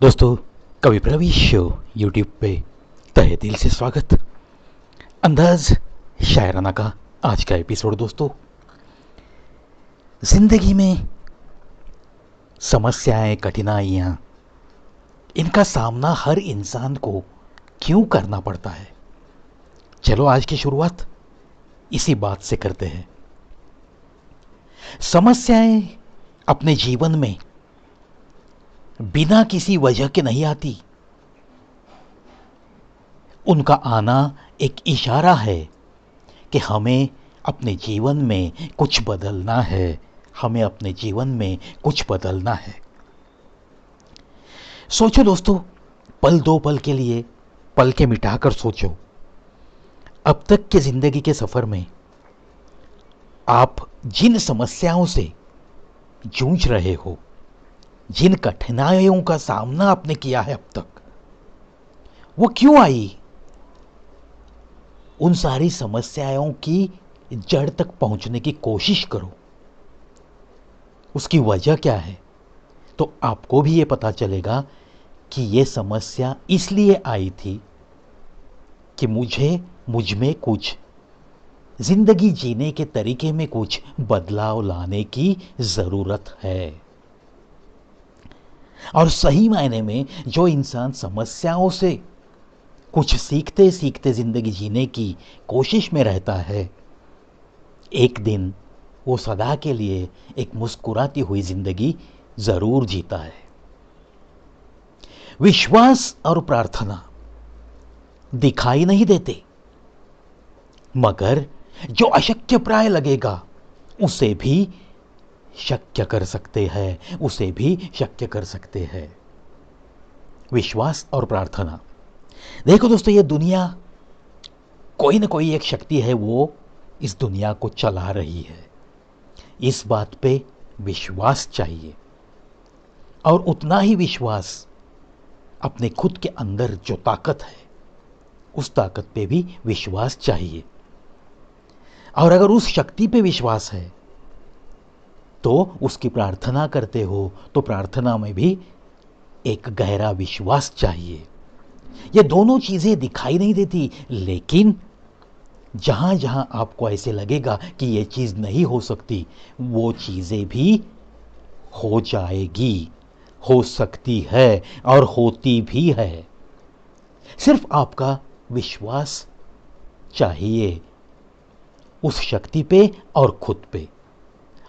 दोस्तों, कवि प्रवीश show YouTube पे तहे दिल से स्वागत। अंदाज शायराना का आज का एपिसोड। दोस्तों, जिंदगी में समस्याएं, कठिनाइयां, इनका सामना हर इंसान को क्यों करना पड़ता है? चलो आज की शुरुआत इसी बात से करते हैं। समस्याएं अपने जीवन में बिना किसी वजह के नहीं आती। उनका आना एक इशारा है कि हमें अपने जीवन में कुछ बदलना है, हमें अपने जीवन में कुछ बदलना है। सोचो दोस्तों, पल दो पल के लिए पल के मिटाकर सोचो। अब तक के जिंदगी के सफर में आप जिन समस्याओं से जूझ रहे हो, जिन कठिनाइयों का सामना आपने किया है अब तक, वो क्यों आई? उन सारी समस्याओं की जड़ तक पहुंचने की कोशिश करो। उसकी वजह क्या है? तो आपको भी ये पता चलेगा कि ये समस्या इसलिए आई थी कि मुझ में कुछ जिंदगी जीने के तरीके में कुछ बदलाव लाने की जरूरत है। और सही मायने में जो इंसान समस्याओं से कुछ सीखते सीखते जिंदगी जीने की कोशिश में रहता है, एक दिन वो सदा के लिए एक मुस्कुराती हुई जिंदगी जरूर जीता है। विश्वास और प्रार्थना दिखाई नहीं देते, मगर जो अशक्य प्राय लगेगा उसे भी शक्य कर सकते हैं, उसे भी शक्य कर सकते हैं। विश्वास और प्रार्थना। देखो दोस्तों, ये दुनिया, कोई ना कोई एक शक्ति है, वो इस दुनिया को चला रही है। इस बात पे विश्वास चाहिए, और उतना ही विश्वास अपने खुद के अंदर जो ताकत है, उस ताकत पे भी विश्वास चाहिए। और अगर उस शक्ति पे विश्वास है तो उसकी प्रार्थना करते हो, तो प्रार्थना में भी एक गहरा विश्वास चाहिए। ये दोनों चीजें दिखाई नहीं देती, लेकिन जहां जहां आपको ऐसे लगेगा कि ये चीज नहीं हो सकती, वो चीजें भी हो जाएगी, हो सकती है और होती भी है। सिर्फ आपका विश्वास चाहिए उस शक्ति पे और खुद पे।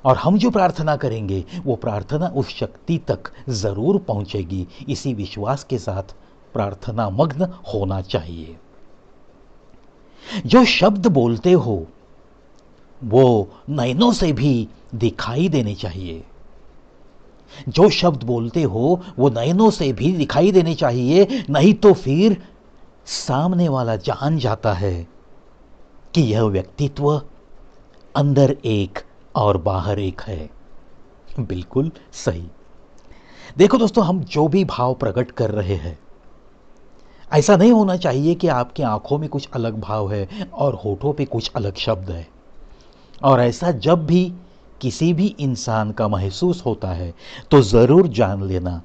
और हम जो प्रार्थना करेंगे, वो प्रार्थना उस शक्ति तक जरूर पहुंचेगी। इसी विश्वास के साथ प्रार्थना मग्न होना चाहिए। जो शब्द बोलते हो वो नयनों से भी दिखाई देने चाहिए। जो शब्द बोलते हो वो नयनों से भी दिखाई देने चाहिए, नहीं तो फिर सामने वाला जान जाता है कि यह व्यक्तित्व अंदर एक और बाहर एक है। बिल्कुल सही। देखो दोस्तों, हम जो भी भाव प्रकट कर रहे हैं, ऐसा नहीं होना चाहिए कि आपकी आंखों में कुछ अलग भाव है और होठों पे कुछ अलग शब्द है। और ऐसा जब भी किसी भी इंसान का महसूस होता है, तो ज़रूर जान लेना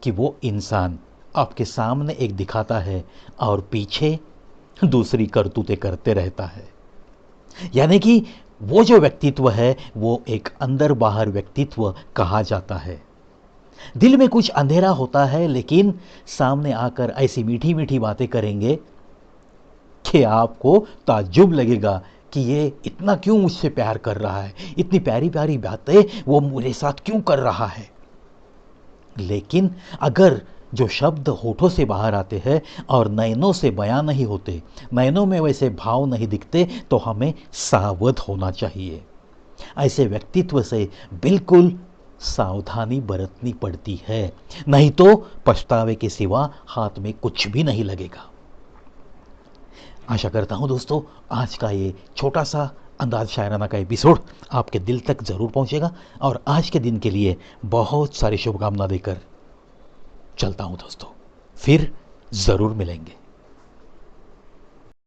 कि वो इंसान आपके सामने एक दिखाता है और पीछे दूसरी करतूतें करते रहता है। यानी कि वो जो व्यक्तित्व है, वो एक अंदर बाहर व्यक्तित्व कहा जाता है। दिल में कुछ अंधेरा होता है, लेकिन सामने आकर ऐसी मीठी मीठी बातें करेंगे कि आपको ताज्जुब लगेगा कि ये इतना क्यों मुझसे प्यार कर रहा है, इतनी प्यारी प्यारी बातें वो मेरे साथ क्यों कर रहा है। लेकिन अगर जो शब्द होठों से बाहर आते हैं और नयनों से बयां नहीं होते, नयनों में वैसे भाव नहीं दिखते, तो हमें सावध होना चाहिए। ऐसे व्यक्तित्व से बिल्कुल सावधानी बरतनी पड़ती है, नहीं तो पछतावे के सिवा हाथ में कुछ भी नहीं लगेगा। आशा करता हूं दोस्तों, आज का ये छोटा सा अंदाज शायराना का एपिसोड आपके दिल तक जरूर पहुंचेगा। और आज के दिन के लिए बहुत सारी शुभकामना देकर चलता हूं दोस्तों, फिर जरूर मिलेंगे।